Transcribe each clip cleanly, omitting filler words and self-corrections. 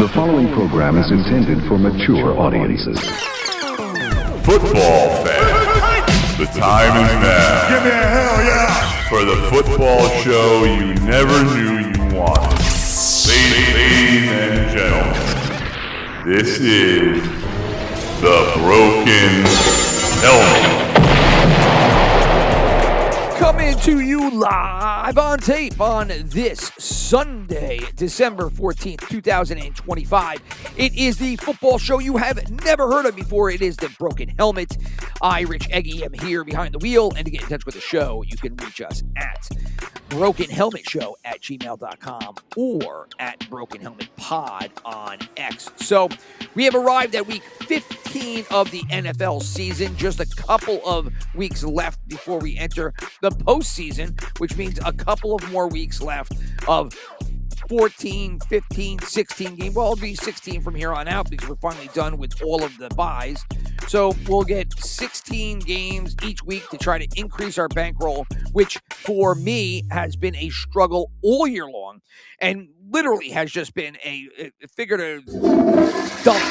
The following program is intended for mature audiences. Football fans, the time is now. Give me a hell yeah! For the football show you never knew you wanted. Ladies and gentlemen, this is the Broken Helmet. Coming to you live on tape on this Sunday, December 14th, 2025. It is the football show you have never heard of before. It is the Broken Helmet. I, Rich Eggy, am here behind the wheel, and to get in touch with the show, you can reach us at brokenhelmetshow@gmail.com or at Broken Helmet Pod on X. So we have arrived at week 15 of the NFL season. Just a couple of weeks left before we enter the postseason, which means a couple of more weeks left of 14, 15, 16 games. Well, it'll be 16 from here on out because we're finally done with all of the buys. So we'll get 16 games each week to try to increase our bankroll, which for me has been a struggle all year long and literally has just been a figurative dump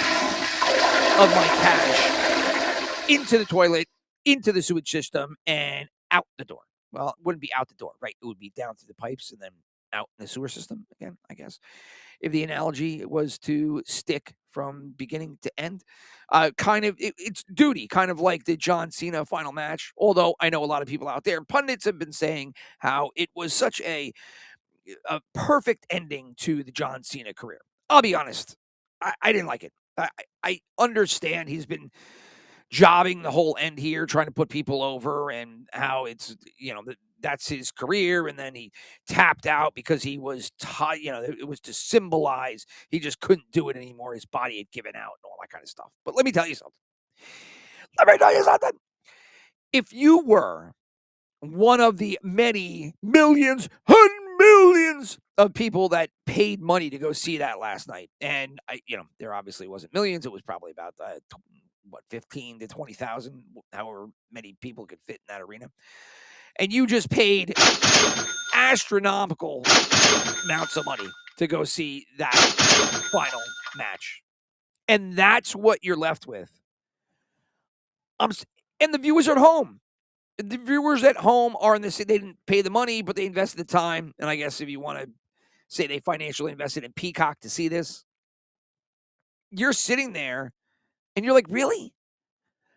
of my cash into the toilet, into the sewage system, and out the door. Well, it wouldn't be out the door, right? It would be down through the pipes and then out in the sewer system again, I guess. If the analogy was to stick from beginning to end, it's duty, kind of like the John Cena final match. Although I know a lot of people out there, pundits have been saying how it was such a perfect ending to the John Cena career. I'll be honest, I didn't like it. I understand he's been jobbing the whole end here, trying to put people over, and how it's, that's his career. And then he tapped out because he was, it was to symbolize he just couldn't do it anymore. His body had given out and all that kind of stuff. But let me tell you something. If you were one of the many millions of people that paid money to go see that last night, and there obviously wasn't millions. It was probably about 15 to 20,000, however many people could fit in that arena. And you just paid astronomical amounts of money to go see that final match. And that's what you're left with. And the viewers are at home. The viewers at home are in this. They didn't pay the money, but they invested the time. And I guess if you want to say they financially invested in Peacock to see this, you're sitting there and you're like, really?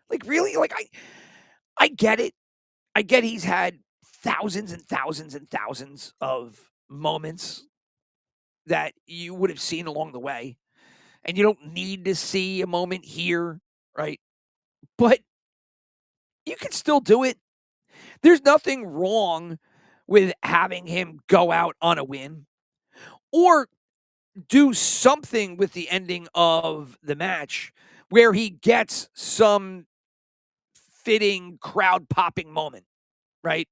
Like, really? Like, I get it. I get he's had thousands and thousands and thousands of moments that you would have seen along the way. And you don't need to see a moment here, right? But you can still do it. There's nothing wrong with having him go out on a win or do something with the ending of the match where he gets some fitting crowd-popping moment, right?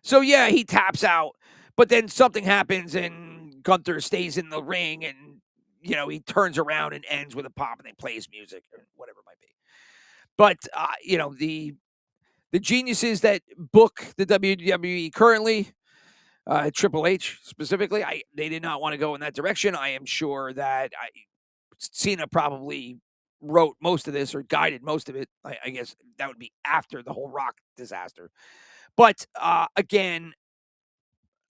So, yeah, he taps out, but then something happens and Gunther stays in the ring and, he turns around and ends with a pop and they play his music or whatever it might be. But, the geniuses that book the WWE currently, Triple H specifically, they did not want to go in that direction. I am sure that Cena probably wrote most of this or guided most of it. I guess that would be after the whole Rock disaster. But again,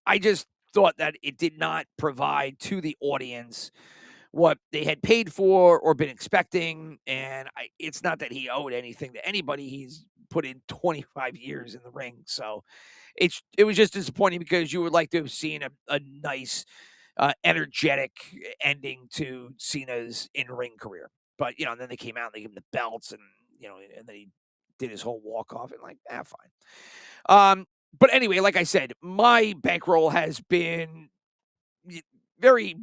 I just thought that it did not provide to the audience what they had paid for or been expecting. And it's not that he owed anything to anybody. He's put in 25 years in the ring. So it was just disappointing because you would like to have seen a nice, energetic ending to Cena's in-ring career. But, and then they came out and they gave him the belts and, and then he did his whole walk-off and fine. But anyway, like I said, my bankroll has been very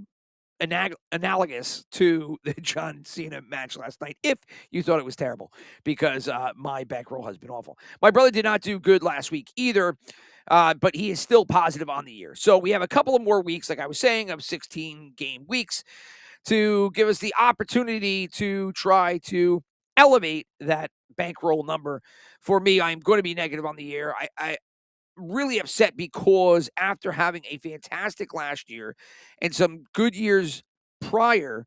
analogous to the John Cena match last night, if you thought it was terrible, because my bankroll has been awful. My brother did not do good last week either, but he is still positive on the year. So we have a couple of more weeks, like I was saying, of 16-game weeks to give us the opportunity to try to elevate that bankroll number. For me, I'm going to be negative on the year. I really upset because after having a fantastic last year and some good years prior,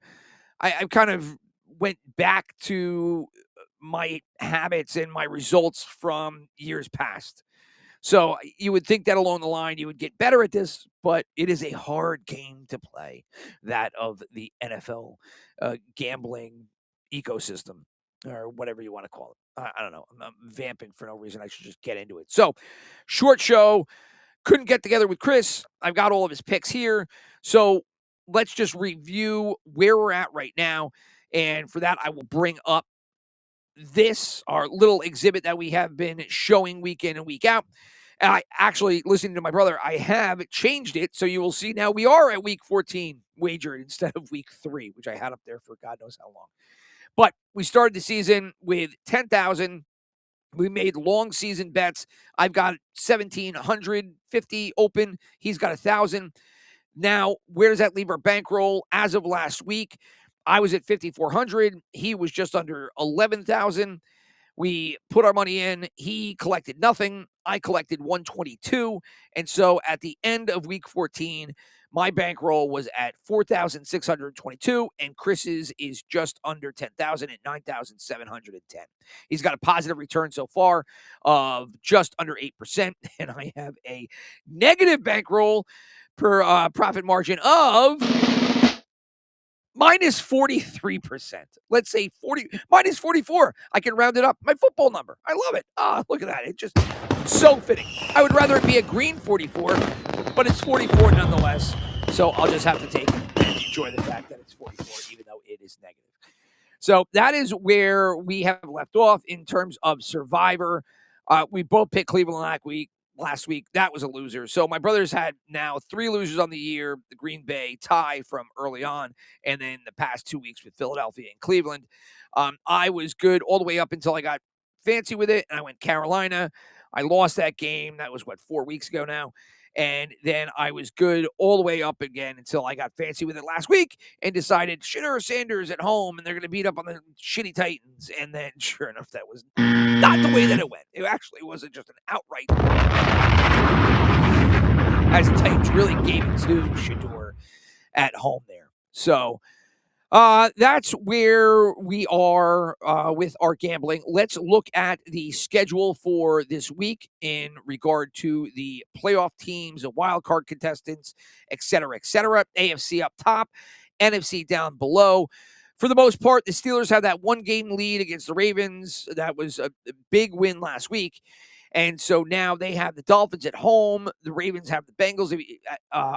I kind of went back to my habits and my results from years past. So you would think that along the line you would get better at this, but it is a hard game to play, that of the NFL gambling ecosystem or whatever you want to call it. I don't know. I'm vamping for no reason. I should just get into it. So, short show. Couldn't get together with Chris. I've got all of his picks here. So let's just review where we're at right now. And for that, I will bring up this, our little exhibit that we have been showing week in and week out. And I actually, listening to my brother, I have changed it. So you will see now we are at week 14 wagered instead of week 3, which I had up there for God knows how long. But we started the season with 10,000. We made long season bets. I've got 1,750 open. He's got 1,000. Now, where does that leave our bankroll? As of last week, I was at 5,400. He was just under 11,000. We put our money in. He collected nothing. I collected 122. And so at the end of week 14, my bankroll was at 4,622, and Chris's is just under 10,000 at 9,710. He's got a positive return so far of just under 8%, and I have a negative bankroll per profit margin of minus 43%. Let's say minus 44. I can round it up. My football number. I love it. Look at that. It's just so fitting. I would rather it be a green 44, but it's 44 nonetheless. So I'll just have to take it and enjoy the fact that it's 44, even though it is negative. So that is where we have left off in terms of Survivor. We both picked Cleveland last week. That was a loser. So my brothers had now 3 losers on the year, the Green Bay tie from early on, and then the past 2 weeks with Philadelphia and Cleveland. I was good all the way up until I got fancy with it, and I went Carolina. I lost that game. That was, 4 weeks ago now. And then I was good all the way up again until I got fancy with it last week and decided Shitter Sanders at home, and they're going to beat up on the shitty Titans. And then, sure enough, that was not the way that it went. It actually wasn't just an outright, as the Titans really gave it to Shador at home there. So that's where we are with our gambling. Let's look at the schedule for this week in regard to the playoff teams, the wild card contestants, et cetera, et cetera. AFC up top, NFC down below. For the most part, the Steelers have that 1-game lead against the Ravens. That was a big win last week. And so now they have the Dolphins at home. The Ravens have the Bengals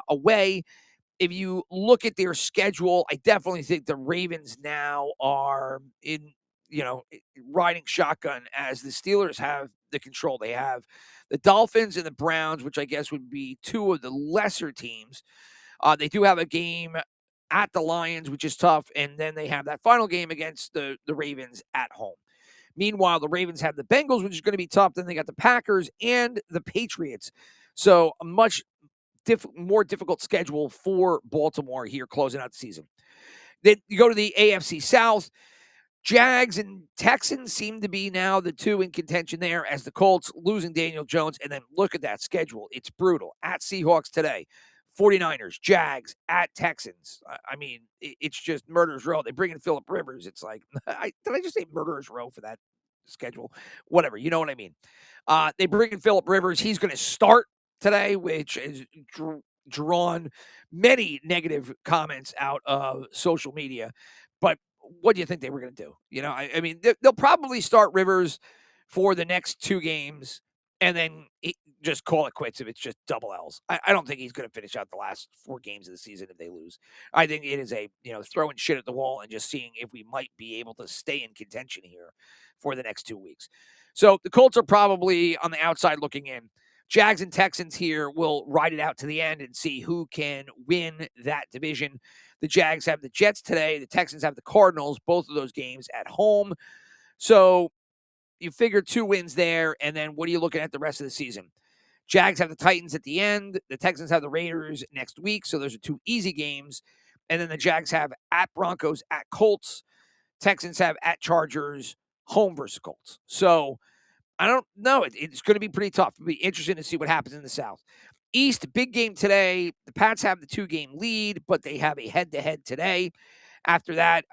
away. If you look at their schedule, I definitely think the Ravens now are riding shotgun as the Steelers have the control. They have the Dolphins and the Browns, which I guess would be 2 of the lesser teams. They do have a game at the Lions, which is tough, and then they have that final game against the Ravens at home. Meanwhile, the Ravens have the Bengals, which is going to be tough. Then they got the Packers and the Patriots. So a much more difficult schedule for Baltimore here closing out the season. Then you go to the AFC South. Jags and Texans seem to be now the 2 in contention there, as the Colts losing Daniel Jones. And then look at that schedule. It's brutal. At Seahawks today, 49ers, Jags, at Texans. I mean, it's just murderer's row. They bring in Phillip Rivers. It's like, did I just say murderer's row for that schedule? Whatever. You know what I mean? They bring in Phillip Rivers. He's going to start today, which is drawn many negative comments out of social media. But what do you think they were going to do? I mean, they'll probably start Rivers for the next 2 games and then just call it quits if it's just double L's. I don't think he's going to finish out the last 4 games of the season if they lose. I think it is a, throwing shit at the wall and just seeing if we might be able to stay in contention here for the next 2 weeks. So the Colts are probably on the outside looking in. Jags and Texans here will ride it out to the end and see who can win that division. The Jags have the Jets today. The Texans have the Cardinals, both of those games at home. So you figure 2 wins there, and then what are you looking at the rest of the season? Jags have the Titans at the end. The Texans have the Raiders next week, so those are 2 easy games. And then the Jags have at Broncos, at Colts. Texans have at Chargers, home versus Colts. So I don't know. It's going to be pretty tough. It'll be interesting to see what happens in the South. East, big game today. The Pats have the 2-game lead, but they have a head-to-head today. After that,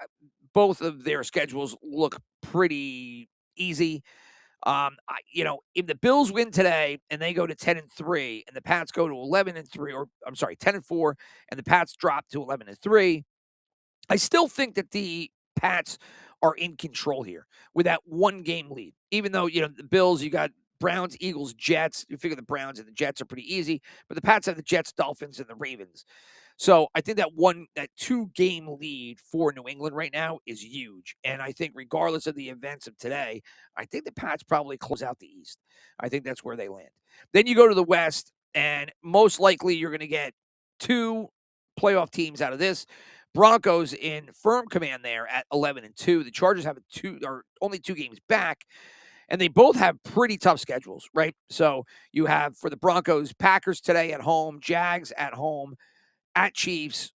both of their schedules look pretty easy. If the Bills win today and they go to 10-3, and the Pats go to 11-3, or I'm sorry, 10-4, and the Pats drop to 11-3, I still think that the Pats are in control here with that 1-game lead. Even though the Bills, you got Browns, Eagles, Jets. You figure the Browns and the Jets are pretty easy, but the Pats have the Jets, Dolphins, and the Ravens. So I think that 2-game lead for New England right now is huge. And I think regardless of the events of today, I think the Pats probably close out the East. I think that's where they land. Then you go to the West, and most likely you're going to get 2 playoff teams out of this. Broncos in firm command there at 11-2. The Chargers have only 2 games back, and they both have pretty tough schedules, right? So you have, for the Broncos, Packers today at home, Jags at home, at Chiefs,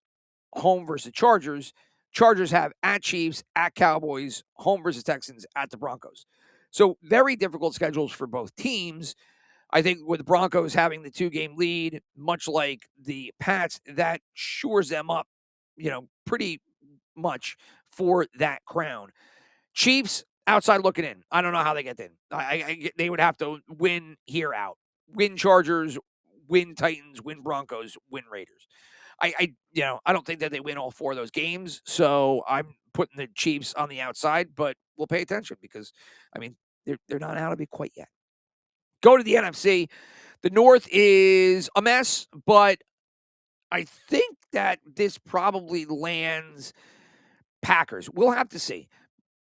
home versus Chargers. Chargers have at Chiefs, at Cowboys, home versus Texans, at the Broncos. So very difficult schedules for both teams. I think with the Broncos having the 2-game lead, much like the Pats, that shores them up, pretty much for that crown. Chiefs, outside looking in. I don't know how they get in. They would have to win here out. Win Chargers, win Titans, win Broncos, win Raiders. I don't think that they win all 4 of those games, so I'm putting the Chiefs on the outside, but we'll pay attention because, they're not out of it quite yet. Go to the NFC. The North is a mess, but I think that this probably lands Packers. We'll have to see.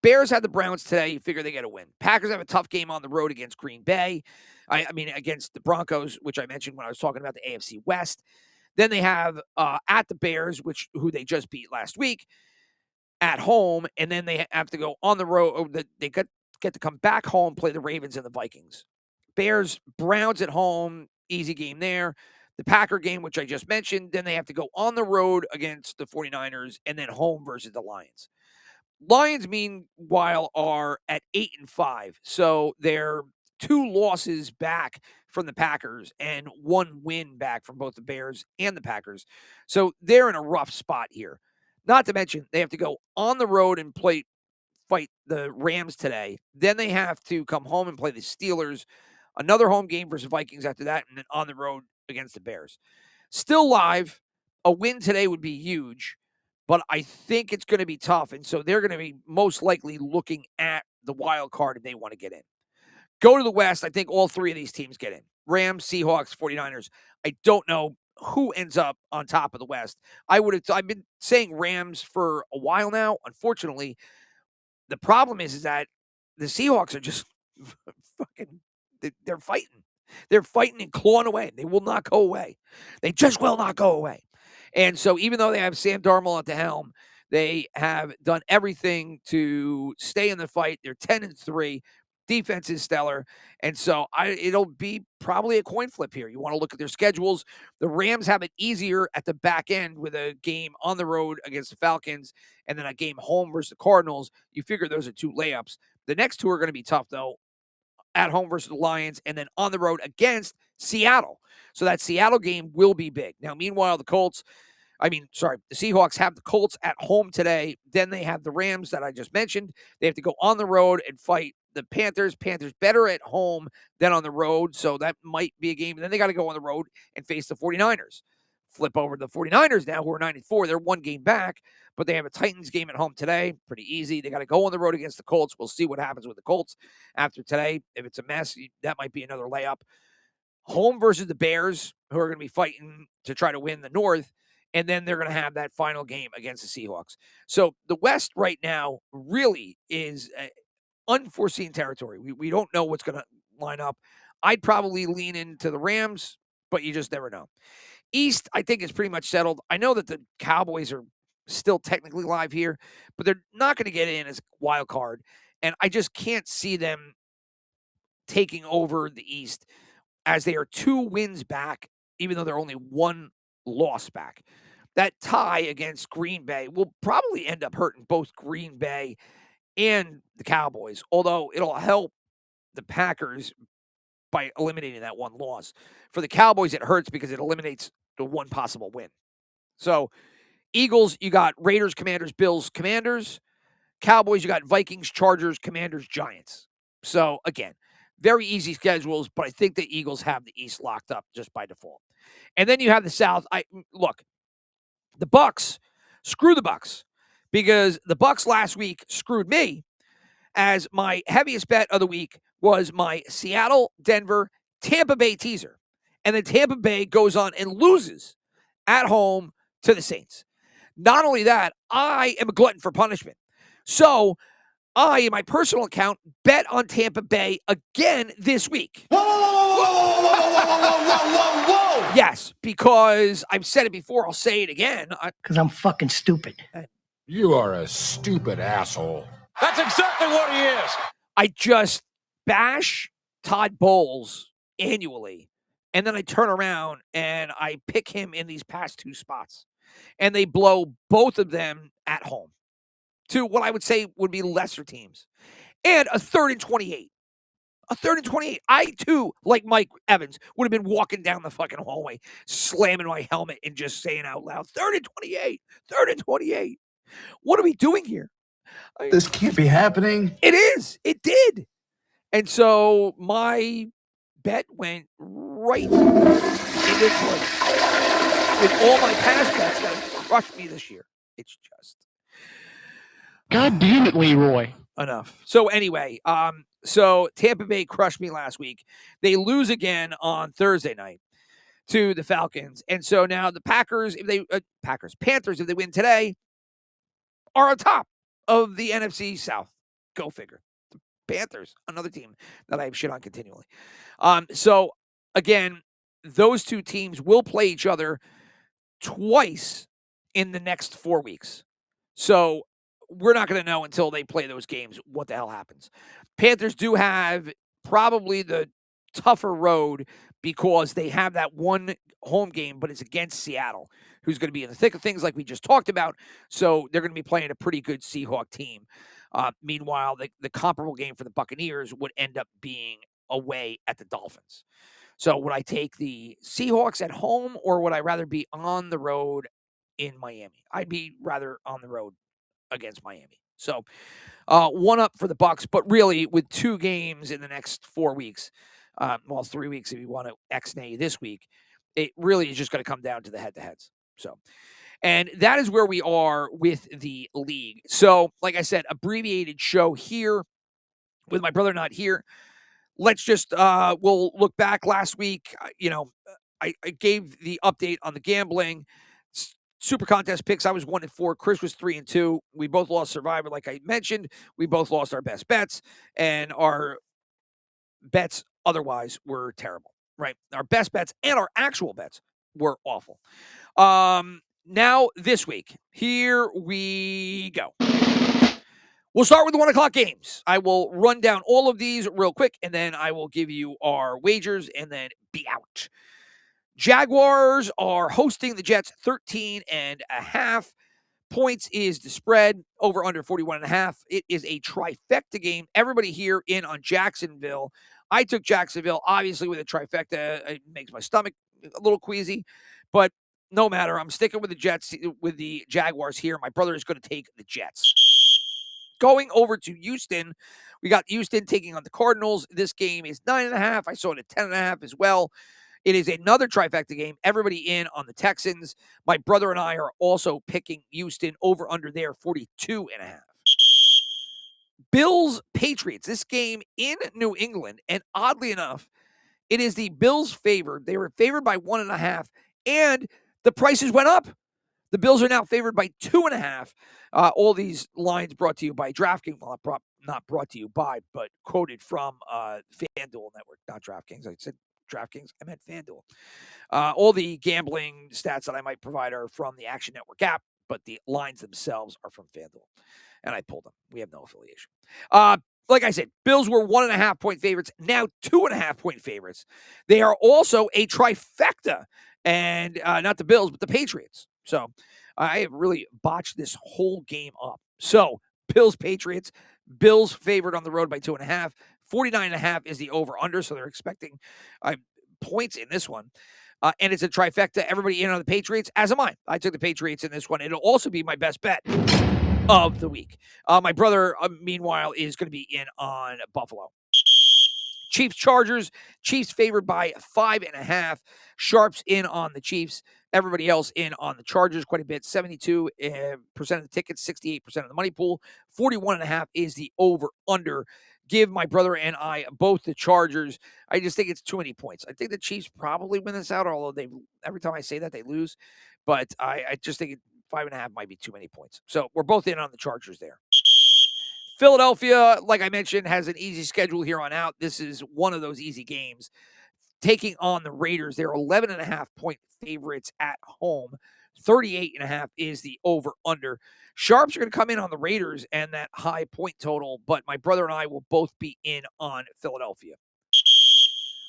Bears had the Browns today. You figure they get a win. Packers have a tough game on the road against Green Bay. Against the Broncos, which I mentioned when I was talking about the AFC West. Then they have at the Bears, who they just beat last week, at home, and then they have to go on the road. They get to come back home, play the Ravens and the Vikings. Bears, Browns at home, easy game there. The Packer game, which I just mentioned, then they have to go on the road against the 49ers, and then home versus the Lions. Lions, meanwhile, are at 8-5, so they're 2 losses back from the Packers and 1 win back from both the Bears and the Packers. So they're in a rough spot here. Not to mention, they have to go on the road and fight the Rams today. Then they have to come home and play the Steelers. Another home game versus Vikings after that, and then on the road against the Bears. Still live. A win today would be huge, but I think it's going to be tough. And so they're going to be most likely looking at the wild card if they want to get in. Go to the West. I think all 3 of these teams get in. Rams, Seahawks, 49ers. I don't know who ends up on top of the West. I've been saying Rams for a while now. Unfortunately, the problem is that the Seahawks are just fucking, they're fighting. They're fighting and clawing away. They will not go away. They just will not go away. And so even though they have Sam Darnold at the helm, they have done everything to stay in the fight. They're 10-3. Defense is stellar. And so it'll be probably a coin flip here. You want to look at their schedules. The Rams have it easier at the back end with a game on the road against the Falcons and then a game home versus the Cardinals. You figure those are 2 layups. The next 2 are going to be tough, though. At home versus the Lions and then on the road against Seattle. So that Seattle game will be big. Now, meanwhile, the Seahawks have the Colts at home today. Then they have the Rams that I just mentioned. They have to go on the road and fight the Panthers. Panthers better at home than on the road, so that might be a game. And then they got to go on the road and face the 49ers. Flip over to the 49ers now, who are 9-4. They're 1 game back, but they have a Titans game at home today. Pretty easy. They got to go on the road against the Colts. We'll see what happens with the Colts after today. If it's a mess, that might be another layup. Home versus the Bears, who are going to be fighting to try to win the North. And then they're going to have that final game against the Seahawks. So the West right now really is unforeseen territory. We don't know what's going to line up. I'd probably lean into the Rams, but you just never know. East, I think, is pretty much settled. I know that the Cowboys are still technically live here, but they're not going to get in as a wild card. And I just can't see them taking over the East as they are 2 wins back, even though they're only 1 loss back. That tie against Green Bay will probably end up hurting both Green Bay and the Cowboys, although it'll help the Packers by eliminating that one loss. For the Cowboys, it hurts because it eliminates the one possible win. So, Eagles, you got Raiders, Commanders, Bills, Commanders. Cowboys, you got Vikings, Chargers, Commanders, Giants. So, again, very easy schedules, but I think the Eagles have the East locked up just by default. And then you have the South. Look, the Bucks, screw the Bucks, because the Bucks last week screwed me, as my heaviest bet of the week was my Seattle, Denver, Tampa Bay teaser. And then Tampa Bay goes on and loses at home to the Saints. Not only that, I am a glutton for punishment. So I, in my personal account, bet on Tampa Bay again this week. Whoa! Yes, because I've said it before. I'll say it again. Because I'm fucking stupid. You are a stupid asshole. That's exactly what he is. I just bash Todd Bowles annually, and then I turn around and I pick him in these past two spots. And they blow both of them at home to what I would say would be lesser teams. And a 3rd and 28. A 3rd and 28. I, too, like Mike Evans, would have been walking down the fucking hallway, slamming my helmet and just saying out loud, 3rd and 28. 3rd and 28. What are we doing here? This can't be happening. It is. It did. And so my bet went right into Detroit. With all my past bets that have crushed me this year. It's just. God damn it, Leroy. Enough. So anyway, so Tampa Bay crushed me last week. They lose again on Thursday night to the Falcons. And so now the Panthers, if they win today, are on top of the NFC South. Go figure. The Panthers, another team that I have shit on continually. So again, those two teams will play each other twice in the next 4 weeks. So we're not going to know until they play those games what the hell happens. Panthers do have probably the tougher road because they have that one home game, but it's against Seattle, who's going to be in the thick of things like we just talked about. So they're going to be playing a pretty good Seahawk team. Meanwhile, the comparable game for the Buccaneers would end up being away at the Dolphins. So would I take the Seahawks at home, or would I rather be on the road in Miami? I'd be rather on the road against Miami. So one up for the Bucs, but really with 2 games in the next 4 weeks, 3 weeks if you want to ex-nay this week, it really is just going to come down to the head-to-heads. So, and that is where we are with the league. So, like I said, abbreviated show here with my brother not here. Let's just, we'll look back last week. I gave the update on the gambling. Super contest picks, I was 1-4. Chris was 3-2. We both lost Survivor, like I mentioned. We both lost our best bets, and our bets otherwise were terrible, right? Our best bets and our actual bets were awful. Now, this week, here we go. We'll start with the 1 o'clock games. I will run down all of these real quick, and then I will give you our wagers and then be out. Jaguars are hosting the Jets, 13.5 points is the spread, over under 41.5. It is a trifecta game. Everybody here in on Jacksonville. I took Jacksonville, obviously, with a trifecta. It makes my stomach a little queasy, but no matter. I'm sticking with the Jets, with the Jaguars here. My brother is going to take the Jets. Going over to Houston, we got Houston taking on the Cardinals. This game is 9.5. I saw it at 10.5 as well. It is another trifecta game. Everybody in on the Texans. My brother and I are also picking Houston over under there, 42.5. Bills Patriots. This game in New England, and oddly enough, it is the Bills favored. They were favored by 1.5, and the prices went up. The Bills are now favored by 2.5. All these lines brought to you by DraftKings. Well, not brought to you by, but quoted from FanDuel Network, not DraftKings. I said DraftKings. I meant FanDuel. All the gambling stats that I might provide are from the Action Network app, but the lines themselves are from FanDuel. And I pulled them. We have no affiliation. Like I said, Bills were 1.5 point favorites, now 2.5 point favorites. They are also a trifecta, and not the Bills, but the Patriots. So I have really botched this whole game up. So Bills, Patriots, Bills favored on the road by 2.5, 49.5 is the over-under, so they're expecting points in this one. And it's a trifecta. Everybody in on the Patriots, as am I. I took the Patriots in this one. It'll also be my best bet of the week. My brother, meanwhile, is going to be in on Buffalo. Chiefs Chargers. Chiefs favored by 5.5. Sharps in on the Chiefs. Everybody else in on the Chargers quite a bit. 72% of the tickets, 68% of the money pool. 41.5 is the over-under. Give my brother and I both the Chargers. I just think it's too many points. I think the Chiefs probably win this out, although every time I say that, they lose. But I just think 5.5 might be too many points. So we're both in on the Chargers there. Philadelphia, like I mentioned, has an easy schedule here on out. This is one of those easy games. Taking on the Raiders, they're 11.5 point favorites at home. 38.5 is the over-under. Sharps are going to come in on the Raiders and that high point total, but my brother and I will both be in on Philadelphia.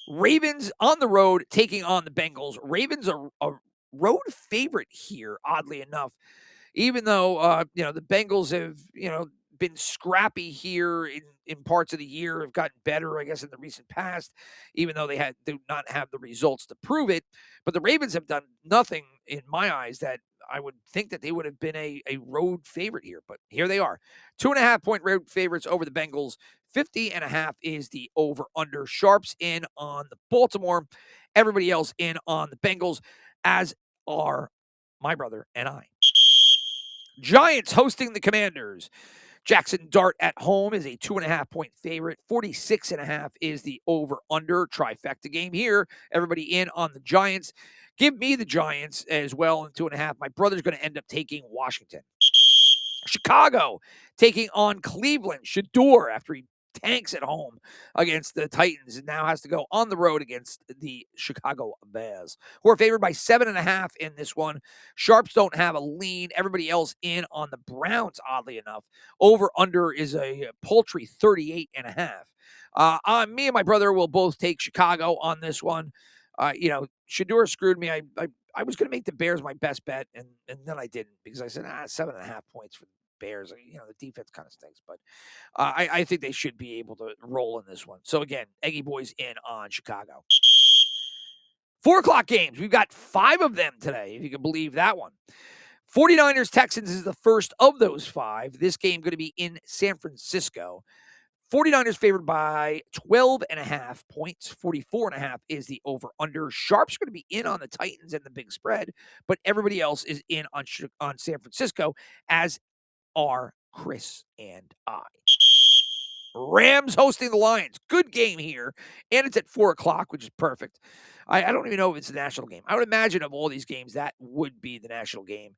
Ravens on the road taking on the Bengals. Ravens are a road favorite here, oddly enough, even though the Bengals have been scrappy here in parts of the year, have gotten better, I guess, in the recent past, even though they do not have the results to prove it. But the Ravens have done nothing in my eyes that I would think that they would have been a road favorite here. But here they are. 2.5 point road favorites over the Bengals. 50.5 is the over-under. Sharps in on the Baltimore. Everybody else in on the Bengals, as are my brother and I. Giants hosting the Commanders. Jackson Dart at home is a 2.5 point favorite. 46.5 is the over-under. Trifecta game here. Everybody in on the Giants. Give me the Giants as well in 2.5. My brother's going to end up taking Washington. Chicago taking on Cleveland. Shador, after he tanks at home against the Titans, and now has to go on the road against the Chicago Bears, who are favored by 7.5 in this one. Sharps don't have a lean. Everybody else in on the Browns, oddly enough. Over-under is a paltry 38.5. Me and my brother will both take Chicago on this one. Shador screwed me. I was going to make the Bears my best bet, and then I didn't, because I said, 7.5 points for the Bears. The defense kind of stinks, but I think they should be able to roll in this one. So again, Eggy Boys in on Chicago. 4 o'clock games. We've got 5 of them today, if you can believe that one. 49ers Texans is the first of those 5. This game going to be in San Francisco. 49ers favored by 12.5 points. 44.5 is the over-under. Sharps going to be in on the Titans and the big spread, but everybody else is in on San Francisco, as are Chris and I. Rams hosting the Lions. Good game here, and it's at 4 o'clock, which is perfect. I don't even know if it's a national game. I would imagine of all these games, that would be the national game.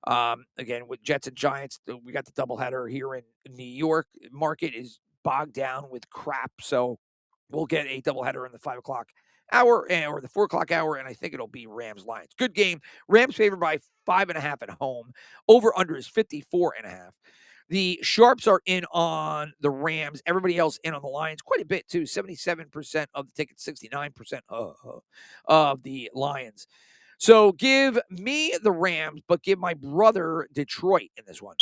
Again, with Jets and Giants, we got the doubleheader here in New York. Market is bogged down with crap, so we'll get a doubleheader in the 5 o'clock hour or the 4 o'clock hour, and I think it'll be Rams-Lions. Good game. Rams favored by 5.5 at home. Over-under is 54.5. The Sharps are in on the Rams. Everybody else in on the Lions. Quite a bit, too. 77% of the tickets, 69% of the Lions. So give me the Rams, but give my brother Detroit in this one.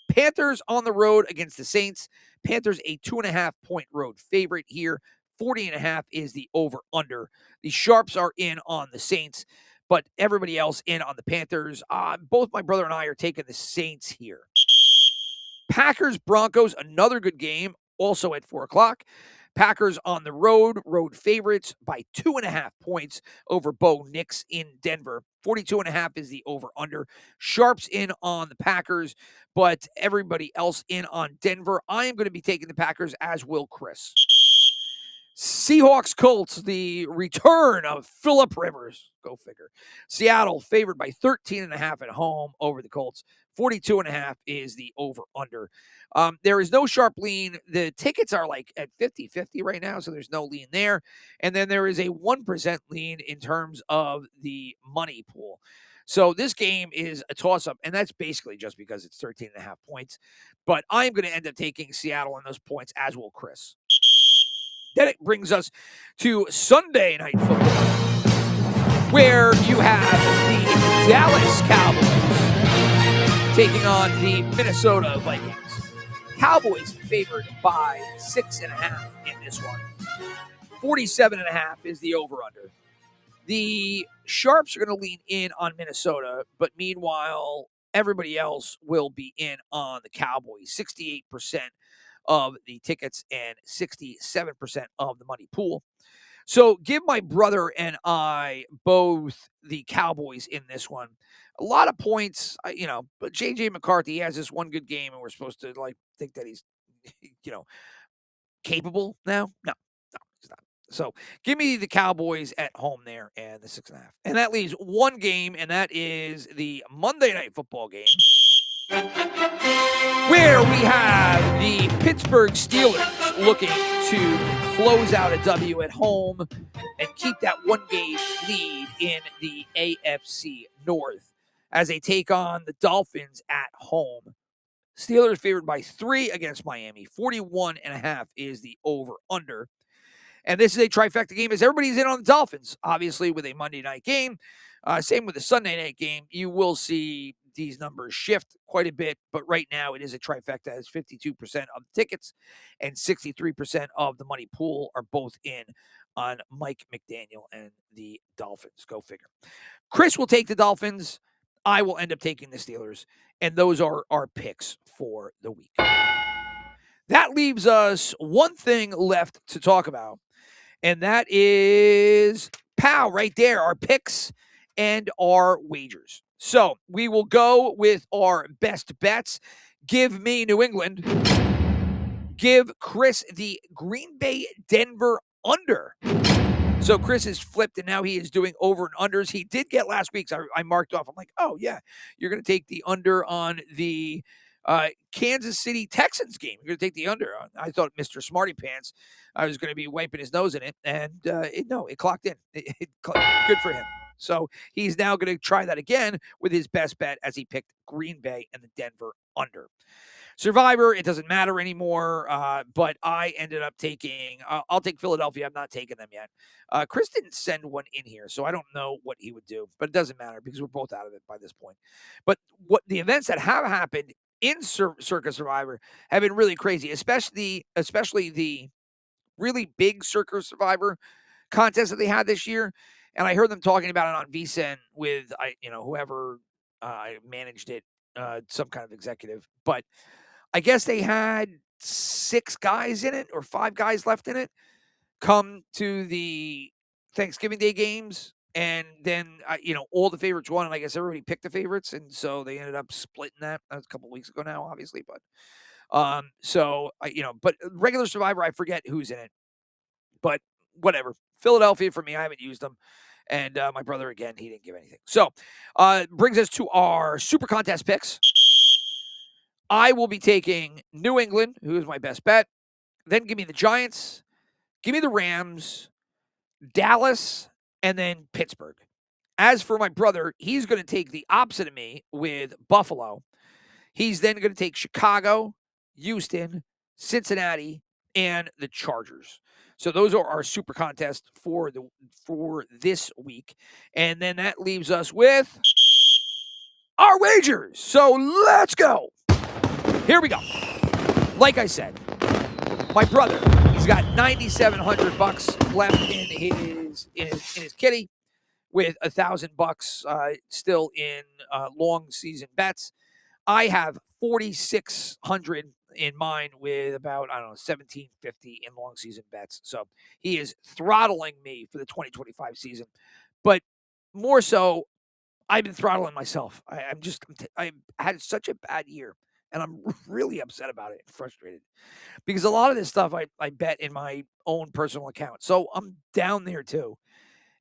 Panthers on the road against the Saints. Panthers a 2.5 point road favorite here. 40.5 is the over-under. The Sharps are in on the Saints, but everybody else in on the Panthers. Both my brother and I are taking the Saints here. Packers Broncos, another good game, also at 4 o'clock. Packers on the road favorites by 2.5 points over Bo Nix in Denver. 42.5 is the over-under. Sharps in on the Packers, but everybody else in on Denver. I am going to be taking the Packers, as will Chris. Seahawks Colts, the return of Phillip Rivers. Go figure. Seattle favored by 13.5 at home over the Colts. 42.5 is the over-under. There is no sharp lean. The tickets are like at 50-50 right now, so there's no lean there. And then there is a 1% lean in terms of the money pool. So this game is a toss-up, and that's basically just because it's 13.5 points. But I'm going to end up taking Seattle on those points, as will Chris. Then it brings us to Sunday Night Football, where you have the Dallas Cowboys taking on the Minnesota Vikings. Cowboys favored by 6.5 in this one. 47.5 is the over-under. The Sharps are going to lean in on Minnesota, but meanwhile, everybody else will be in on the Cowboys. 68% of the tickets and 67% of the money pool. So give my brother and I both the Cowboys in this one. A lot of points, but J.J. McCarthy has this one good game, and we're supposed to think that he's, capable now. No, he's not. So give me the Cowboys at home there and the 6.5. And that leaves one game, and that is the Monday Night Football game, where we have the Pittsburgh Steelers looking to close out a W at home and keep that one-game lead in the AFC North as they take on the Dolphins at home. Steelers favored by 3 against Miami. 41.5 is the over-under. And this is a trifecta game as everybody's in on the Dolphins, obviously, with a Monday night game. Same with the Sunday night game. You will see these numbers shift quite a bit, but right now it is a trifecta as 52% of the tickets and 63% of the money pool are both in on Mike McDaniel and the Dolphins. Go figure. Chris will take the Dolphins. I will end up taking the Steelers, and those are our picks for the week. That leaves us one thing left to talk about, and that is right there, our picks and our wagers. So we will go with our best bets. Give me New England. Give Chris the Green Bay Denver under. So Chris is flipped, and now he is doing over and unders. He did get last week's. I marked off. I'm like, oh, yeah, you're going to take the under on the Kansas City Texans game. You're going to take the under. I thought Mr. Smarty Pants, I was going to be wiping his nose in it, and it clocked in. Good for him. So he's now going to try that again with his best bet as he picked Green Bay and the Denver under. Survivor, it doesn't matter anymore, but I ended up taking I'll take Philadelphia. I'm not taking them yet. Chris didn't send one in here, so I don't know what he would do, but it doesn't matter because we're both out of it by this point. But what the events that have happened in Circus Survivor have been really crazy, especially the really big Circus Survivor contest that they had this year. And I heard them talking about it on VSiN with whoever managed it, some kind of executive. But I guess they had 6 guys in it or 5 guys left in it come to the Thanksgiving Day games. And then, all the favorites won. And I guess everybody picked the favorites. And so they ended up splitting that. That was a couple of weeks ago now, obviously. But but regular Survivor, I forget who's in it. But whatever. Philadelphia for me, I haven't used them. And my brother, again, he didn't give anything. So brings us to our super contest picks. I will be taking New England, who is my best bet. Then give me the Giants. Give me the Rams, Dallas, and then Pittsburgh. As for my brother, he's going to take the opposite of me with Buffalo. He's then going to take Chicago, Houston, Cincinnati, and the Chargers. So those are our super contests for this week. And then that leaves us with our wagers. So let's go. Here we go. Like I said, my brother, he's got $9,700 left in his kitty, with $1,000 still in long season bets. I have 4,600 in mine with about, I don't know, 1,750 in long season bets. So he is throttling me for the 2025 season. But more so, I've been throttling myself. I had such a bad year, and I'm really upset about it, frustrated. Because a lot of this stuff I bet in my own personal account. So I'm down there too.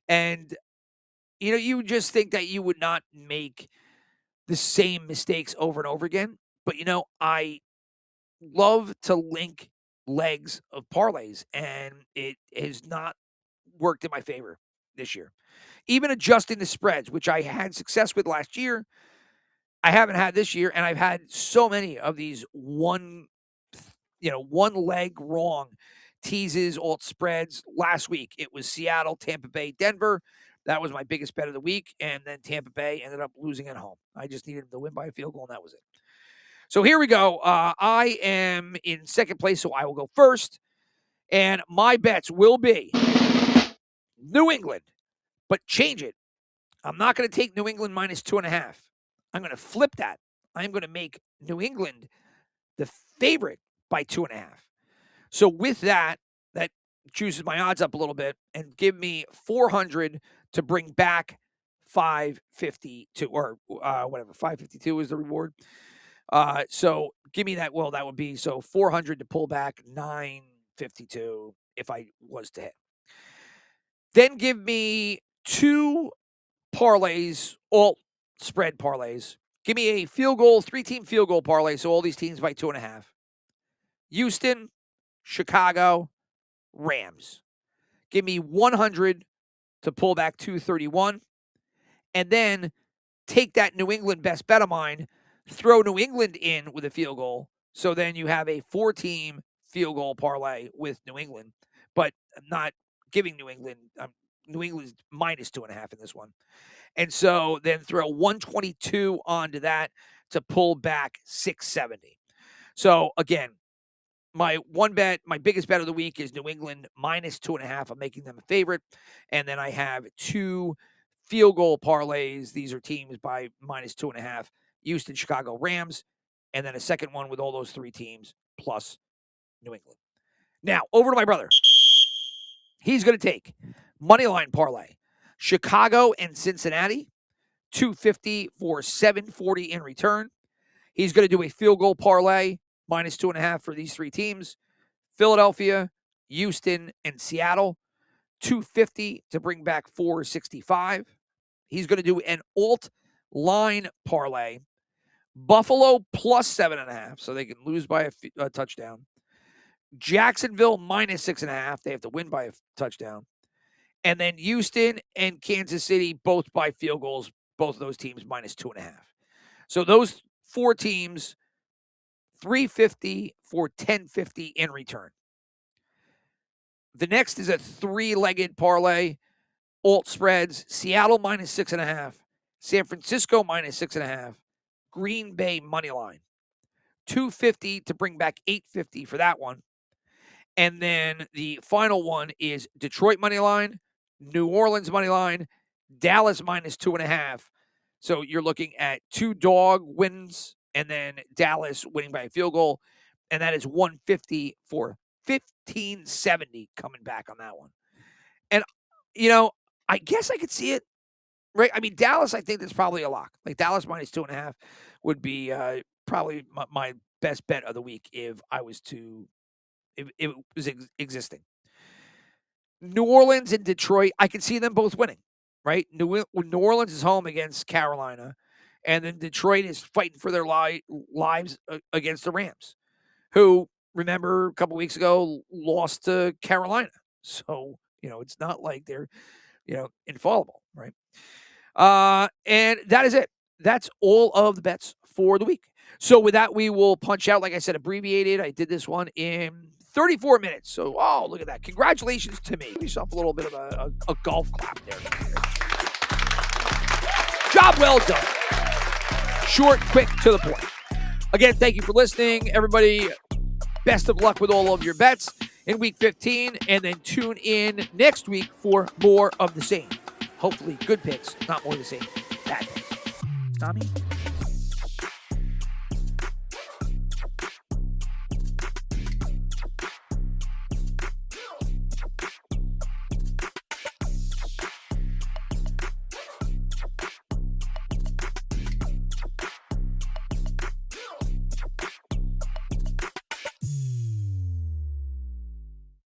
And, you just think that you would not make the same mistakes over and over again. But, I love to link legs of parlays, and it has not worked in my favor this year. Even adjusting the spreads, which I had success with last year, I haven't had this year, and I've had so many of these one leg wrong teases, alt spreads. Last week, it was Seattle, Tampa Bay, Denver. That was my biggest bet of the week, and then Tampa Bay ended up losing at home. I just needed them to win by a field goal, and that was it. So here we go. I am in second place, so I will go first. And my bets will be New England, but change it. I'm not going to take New England minus 2.5. I'm going to flip that. I'm going to make New England the favorite by 2.5. So with that, that juices my odds up a little bit and give me 400 to bring back 552 or whatever. 552 is the reward. So give me that. Well, that would be 400 to pull back 952 if I was to hit. Then give me 2 parlays, all spread parlays. Give me a field goal, 3-team field goal parlay. So all these teams by 2.5. Houston, Chicago, Rams. Give me 100 to pull back 231. And then take that New England best bet of mine, throw New England in with a field goal. So then you have a 4-team field goal parlay with New England. But I'm not giving New England, New England's minus 2.5 in this one. And so then throw 122 onto that to pull back 670. So again, my biggest bet of the week is New England minus 2.5. I'm making them a favorite. And then I have 2 field goal parlays. These are teams by minus 2.5. Houston, Chicago, Rams. And then a second one with all those 3 teams plus New England. Now, over to my brother. He's going to take moneyline parlay. Chicago and Cincinnati, 250 for 740 in return. He's going to do a field goal parlay, minus 2.5 for these 3 teams. Philadelphia, Houston, and Seattle, 250 to bring back 465. He's going to do an alt line parlay. Buffalo plus 7.5, so they can lose by a touchdown. Jacksonville minus 6.5. They have to win by a touchdown. And then Houston and Kansas City, both by field goals, both of those teams minus 2.5. So those 4 teams, 350 for 1050 in return. The next is a 3-legged parlay. Alt spreads, Seattle minus 6.5, San Francisco minus 6.5, Green Bay money line. 250 to bring back 850 for that one. And then the final one is Detroit money line, New Orleans money line, Dallas minus 2.5. So you're looking at 2 dog wins and then Dallas winning by a field goal. And that is 150 for 1570 coming back on that one. And, I guess I could see it, right? I mean, Dallas, I think that's probably a lock. Like Dallas minus 2.5 would be probably my best bet of the week if it was existing. New Orleans and Detroit, I can see them both winning, right? New Orleans is home against Carolina, and then Detroit is fighting for their lives against the Rams, who, remember, a couple weeks ago lost to Carolina. So, it's not like they're, infallible, right? And that is it. That's all of the bets for the week. So with that, we will punch out, like I said, abbreviated. I did this one in 34 minutes. So, look at that. Congratulations to me. Give yourself a little bit of a golf clap there. Job well done. Short, quick, to the point. Again, thank you for listening. Everybody, best of luck with all of your bets in Week 15. And then tune in next week for more of the same. Hopefully good picks, not more of the same. Bad picks. Tommy?